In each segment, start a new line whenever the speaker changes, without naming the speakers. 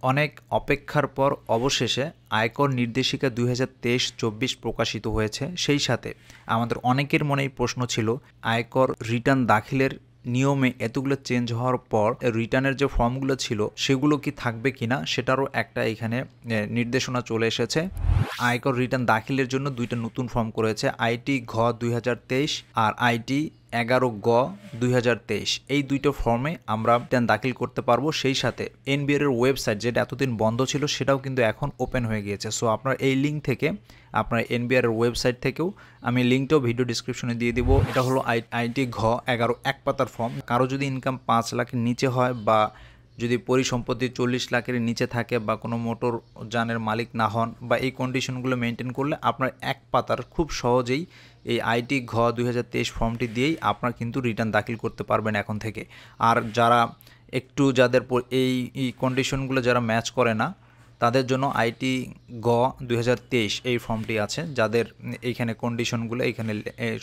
অনেক অপেক্ষার পর অবশেষে আয়কর নির্দেশিকা 2023-24 প্রকাশিত হয়েছে। সেই সাথে আমাদের অনেকের মনেই প্রশ্ন ছিল, আয়কর রিটার্ন দাখিলের নিয়মে এতগুলো চেঞ্জ হওয়ার পর রিটার্নের যে ফর্মগুলো ছিল সেগুলো কি থাকবে কিনা, সেটারও একটা এখানে নির্দেশনা চলে এসেছে। আয়কর রিটার্ন দাখিলের জন্য দুইটা নতুন ফর্ম করেছে, আইটি ঘ 2023 আর আইটি 11 গ 2023। এই দুইটো ফর্মে আমরা রিটার্ন দাখিল করতে পারবো। সেই সাথে এনবিআর এর ওয়েবসাইট যেটা এতদিন বন্ধ ছিল সেটাও কিন্তু এখন ওপেন হয়ে গিয়েছে। সো আপনার এই লিঙ্ক থেকে, আপনার এনবিআর এর ওয়েবসাইট থেকেও, আমি লিঙ্কটাও ভিডিও ডিসক্রিপশনে দিয়ে দিব। এটা হলো আইটি ঘ 11 এক পাতার ফর্ম। কারো যদি ইনকাম 5 লাখের নিচে হয় বা যদি পরিসম্পত্তি 40 লাখের নিচে থাকে বা কোনো মোটর যানের মালিক না হন বা এই কন্ডিশনগুলো মেনটেন করলে আপনার এক পাতার খুব সহজেই এই আইটি ঘ 2023 ফর্মটি দিয়েই আপনার কিন্তু রিটার্ন দাখিল করতে পারবেন এখন থেকে। আর যারা একটু যাদের এই কন্ডিশনগুলো যারা ম্যাচ করে না তাদের জন্য আইটি গ 2023 এই ফর্মটি আছে, যাদের এইখানে কন্ডিশনগুলো এইখানে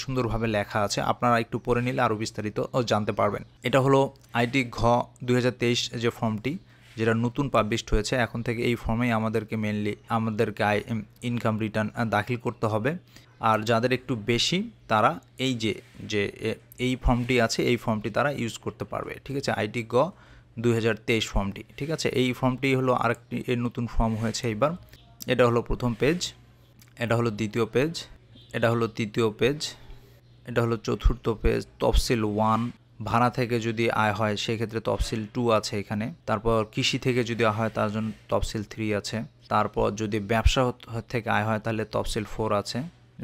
সুন্দরভাবে লেখা আছে। আপনারা একটু পড়ে নিলে আরও বিস্তারিত জানতে পারবেন। এটা হলো আইটি ঘ 2023 যে ফর্মটি, যেটা নতুন পাবলিশড হয়েছে। এখন থেকে এই ফর্মেই আমাদেরকে মেনলি ইনকাম রিটার্ন দাখিল করতে হবে। আর যাদের একটু বেশি তারা এই যে এই ফর্মটি আছে এই ফর্মটি তারা ইউজ করতে পারবে। ঠিক আছে, আইটি গ 2023 ফর্মটি। ঠিক আছে, এই ফর্মটি হলো আরেকটি নতুন ফর্ম হয়েছে এইবার। এটা হলো প্রথম পেজ, এটা হলো দ্বিতীয় পেজ, এটা হলো তৃতীয় পেজ, এটা হলো চতুর্থ পেজ। তফসিল 1, ভাড়া থেকে যদি আয় হয় সেক্ষেত্রে তফসিল 2 আছে এখানে। তারপর কৃষি থেকে যদি আয় হয় তার জন্য তফসিল 3 আছে। তারপর যদি ব্যবসা থেকে আয় হয় তাহলে তফসিল 4 আছে।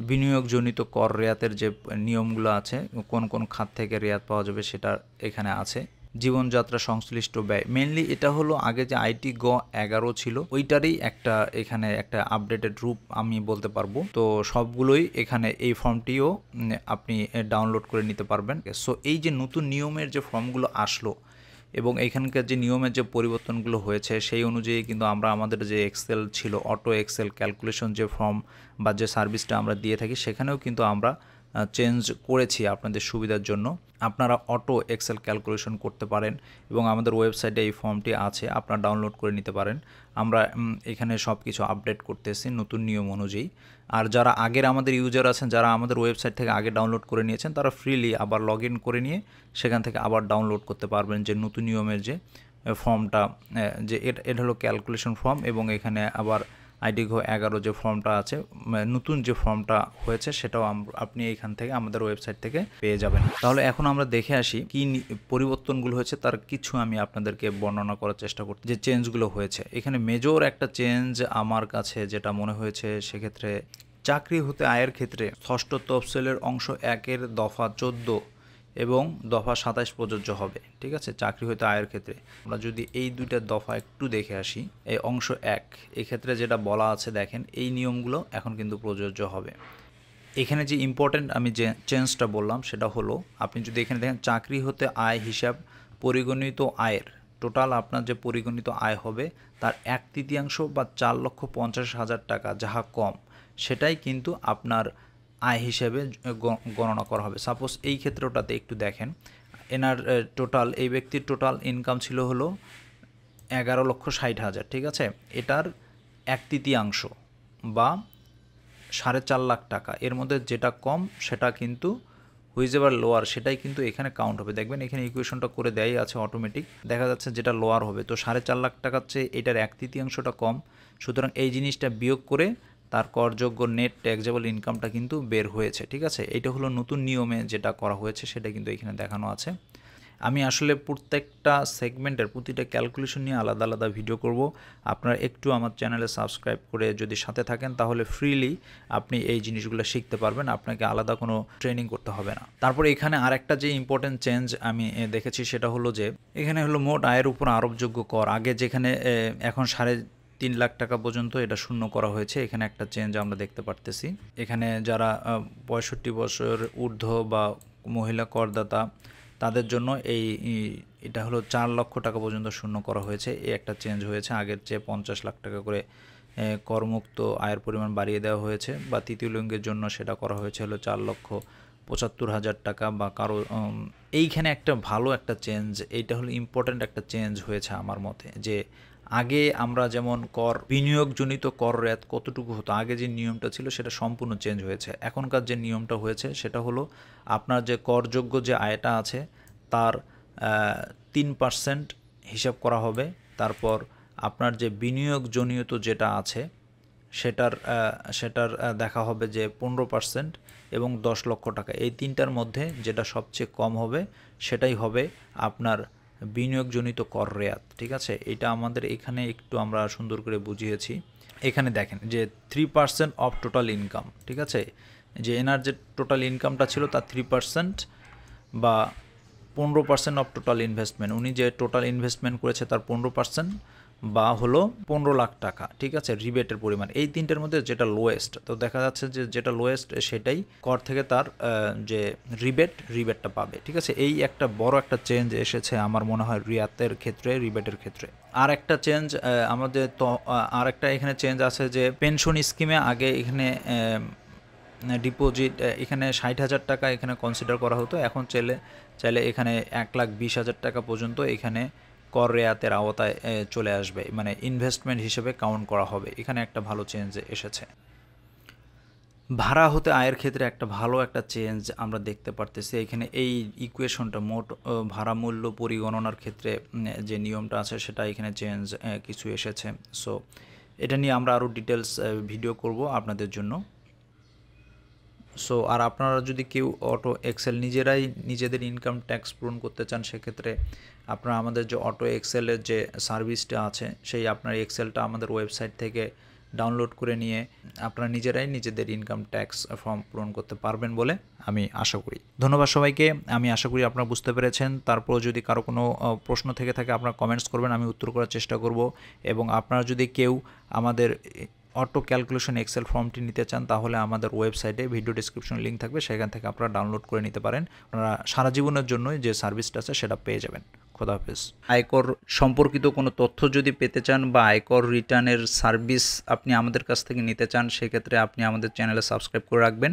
বিনিয়োগজনিত কর রেয়াতের যে নিয়মগুলো আছে, কোন কোন খাত থেকে রেয়াত পাওয়া যাবে সেটা এখানে আছে। জীবনযাত্রা সংশ্লিষ্ট ব্যয়, মেনলি এটা হলো আগে যে আইটি গ 11 ছিল ওইটারই একটা এখানে একটা আপডেটেড রূপ আমি বলতে পারবো। তো সবগুলোই এখানে এই ফর্মটিও আপনি ডাউনলোড করে নিতে পারবেন। সো এই যে নতুন নিয়মের যে ফর্মগুলো আসলো এবং এখানকার যে নিয়মের যে পরিবর্তনগুলো হয়েছে সেই অনুযায়ী কিন্তু আমরা আমাদের যে এক্সেল ছিল, অটো এক্সেল ক্যালকুলেশন যে ফর্ম বা যে সার্ভিসটা আমরা দিয়ে থাকি সেখানেও কিন্তু আমরা চেঞ্জ করেছি আপনাদের সুবিধার জন্য। আপনারা অটো এক্সেল ক্যালকুলেশন করতে পারেন এবং আমাদের ওয়েবসাইটে এই ফর্মটি আছে, আপনারা ডাউনলোড করে নিতে পারেন। আমরা এখানে সব কিছু আপডেট করতেছি নতুন নিয়ম অনুযায়ী। আর যারা আগের আমাদের ইউজার আছেন, যারা আমাদের ওয়েবসাইট থেকে আগে ডাউনলোড করে নিয়েছেন, তারা ফ্রিলি আবার লগ ইন করে নিয়ে সেখান থেকে আবার ডাউনলোড করতে পারবেন যে নতুন নিয়মের যে ফর্মটা, যে এটা হলো ক্যালকুলেশন ফর্ম। এবং এখানে আবার আইটি ঘ 11 যে ফর্মটা আছে, নতুন যে ফর্মটা হয়েছে সেটাও আপনি এখান থেকে আমাদের ওয়েবসাইট থেকে পেয়ে যাবেন। তাহলে এখন আমরা দেখে আসি কি পরিবর্তনগুলো হয়েছে, তার কিছু আমি আপনাদেরকে বর্ণনা করার চেষ্টা করছি যে চেঞ্জগুলো হয়েছে। এখানে মেজর একটা চেঞ্জ আমার কাছে যেটা মনে হয়েছে, সেক্ষেত্রে চাকরি হতে আয়ের ক্ষেত্রে ষষ্ঠ তফসিলের অংশ 1-এর দফা 14 এবং দফা 27 প্রযোজ্য হবে। ঠিক আছে, চাকরি হতে আয়ের ক্ষেত্রে আমরা যদি এই দুইটা দফা একটু দেখে আসি, এই অংশ 1 এক্ষেত্রে যেটা বলা আছে দেখেন, এই নিয়মগুলো এখন কিন্তু প্রযোজ্য হবে। এখানে যে ইম্পর্টেন্ট আমি যে চেঞ্জটা বললাম সেটা হলো, আপনি যদি এখানে দেখেন চাকরি হতে আয় হিসাব পরিগণিত আয়ের টোটাল আপনার যে পরিগণিত আয় হবে তার 1/3 বা 4,50,000 টাকা যাহা কম সেটাই কিন্তু আপনার আয় হিসেবে গণনা করা হবে। সাপোজ এই ক্ষেত্রটাতে একটু দেখেন, এনার টোটাল, এই ব্যক্তির টোটাল ইনকাম ছিল হলো 11,60,000। ঠিক আছে, এটার 1/3 বা 4.5 লাখ টাকা, এর মধ্যে যেটা কম সেটা কিন্তু হুইজেভার লোয়ার সেটাই কিন্তু এখানে কাউন্ট হবে। দেখবেন এখানে ইকুয়েশনটা করে দেয়াই আছে অটোমেটিক, দেখা যাচ্ছে যেটা লোয়ার হবে। তো 4.5 লাখ টাকার চেয়ে এটার 1/3টা কম, সুতরাং এই জিনিসটা বিয়োগ করে তার করযোগ্য নেট ট্যাক্সেবল ইনকামটা কিন্তু বের হয়েছে। ঠিক আছে, এটা হলো নতুন নিয়মে যেটা করা হয়েছে সেটা কিন্তু এখানে দেখানো আছে। আমি আসলে প্রত্যেকটা সেগমেন্টের প্রতিটা ক্যালকুলেশন নিয়ে আলাদা আলাদা ভিডিও করব। আপনারা একটু আমার চ্যানেলে সাবস্ক্রাইব করে যদি সাথে থাকেন তাহলে ফ্রিলি আপনি এই জিনিসগুলো শিখতে পারবেন, আপনাকে আলাদা কোনো ট্রেনিং করতে হবে না। তারপরে এখানে আরেকটা যে ইম্পর্টেন্ট চেঞ্জ আমি দেখেছি সেটা হলো যে এখানে হলো মোট আয়ের উপর আরোপযোগ্য কর। আগে যেখানে এখন 3.5 লাখ টাকা পর্যন্ত এটা শূন্য করা হয়েছে, এখানে একটা চেঞ্জ আমরা দেখতে পারতেছি। এখানে যারা 65 বছর ঊর্ধ্ব বা মহিলা করদাতা তাদের জন্য এটা হলো 4 লক্ষ টাকা পর্যন্ত শূন্য করা হয়েছে। এই একটা চেঞ্জ হয়েছে, আগের চেয়ে 50 লাখ টাকা করে করমুক্ত আয়ের পরিমাণ বাড়িয়ে দেওয়া হয়েছে। বা তৃতীয় লিঙ্গের জন্য সেটা করা হয়েছে হলো 4,75,000 টাকা। বা কারো এইখানে একটা ভালো একটা চেঞ্জ, এইটা হলো ইম্পর্ট্যান্ট একটা চেঞ্জ হয়েছে আমার মতে, যে আগে আমরা যেমন বিনিয়োগজনিত কর রেয়াত কতটুকু হতো, আগে যে নিয়মটা ছিল সেটা সম্পূর্ণ চেঞ্জ হয়েছে। এখনকার যে নিয়মটা হয়েছে সেটা হলো আপনার যে করযোগ্য যে আয়টা আছে তার 3% হিসাব করা হবে। তারপর আপনার যে বিনিয়োগজনিত যেটা আছে সেটার দেখা হবে যে 15% এবং 10 লক্ষ টাকা, এই তিনটার মধ্যে যেটা সবচেয়ে কম হবে সেটাই হবে আপনার বিনিয়োগজনিত কর রেয়াত। ঠিক আছে, এটা আমাদের এখানে একটু আমরা সুন্দর করে বুঝিয়েছি। এখানে দেখেন যে 3% অফ টোটাল ইনকাম। ঠিক আছে, যে এনার যে টোটাল ইনকামটা ছিল তার 3% বা 15% অফ টোটাল ইনভেস্টমেন্ট, উনি যে টোটাল ইনভেস্টমেন্ট করেছে তার 15% বা হলো 15 লাখ টাকা। ঠিক আছে, রিবেটের পরিমাণ এই তিনটের মধ্যে যেটা লোয়েস্ট, তো দেখা যাচ্ছে যে যেটা লোয়েস্ট সেটাই কর থেকে তার যে রিবেটটা পাবে। ঠিক আছে, এই একটা বড় একটা চেঞ্জ এসেছে আমার মনে হয় রিয়াতের ক্ষেত্রে, রিবেটের ক্ষেত্রে। আর একটা চেঞ্জ আমাদের তো আর একটা এখানে চেঞ্জ আছে যে পেনশন স্কিমে আগে এখানে ডিপোজিট এখানে 60,000 টাকা এখানে কনসিডার করা হতো, এখন চাইলে এখানে 1,20,000 টাকা পর্যন্ত এখানে কর রেয়াতের আওতায় চলে আসবে, মানে ইনভেস্টমেন্ট হিসেবে কাউন্ট করা হবে। এখানে একটা ভালো চেঞ্জ এসেছে। ভাড়া হতে আয়ের ক্ষেত্রে একটা ভালো একটা চেঞ্জ আমরা দেখতে পারতেছি এখানে। এই ইকুয়েশনটা মোট ভাড়া মূল্য পরিগণনার ক্ষেত্রে যে নিয়মটা আছে সেটা এখানে চেঞ্জ কিছু এসেছে। সো এটা নিয়ে আমরা আরও ডিটেলস ভিডিও করব আপনাদের জন্য। সো আর আপনারা যদি কেউ অটো এক্সেল নিজেরাই নিজেদের ইনকাম ট্যাক্স পূরণ করতে চান, সেক্ষেত্রে আপনারা আমাদের যে অটো এক্সেলের যে সার্ভিসটা আছে সেই আপনার এক্সেলটা আমাদের ওয়েবসাইট থেকে ডাউনলোড করে নিয়ে আপনারা নিজেরাই নিজেদের ইনকাম ট্যাক্স ফর্ম পূরণ করতে পারবেন বলে আমি আশা করি। ধন্যবাদ সবাইকে, আমি আশা করি আপনারা বুঝতে পেরেছেন। তারপর যদি কারো কোনো প্রশ্ন থেকে থাকে আপনারা কমেন্টস করবেন, আমি উত্তর করার চেষ্টা করব। এবং আপনারা যদি কেউ আমাদের অটো ক্যালকুলেশন এক্সেল ফর্মটি নিতে চান তাহলে আমাদের ওয়েবসাইটে ভিডিও ডিসক্রিপশন লিঙ্ক থাকবে, সেখান থেকে আপনারা ডাউনলোড করে নিতে পারেন। আপনারা সারা জীবনের জন্যই যে সার্ভিসটা আছে সেটা পেয়ে যাবেন। খোদা হাফেজ। আয়কর সম্পর্কিত কোনো তথ্য যদি পেতে চান বা আয়কর রিটার্নের সার্ভিস আপনি আমাদের কাছ থেকে নিতে চান, সেক্ষেত্রে আপনি আমাদের চ্যানেলে সাবস্ক্রাইব করে রাখবেন।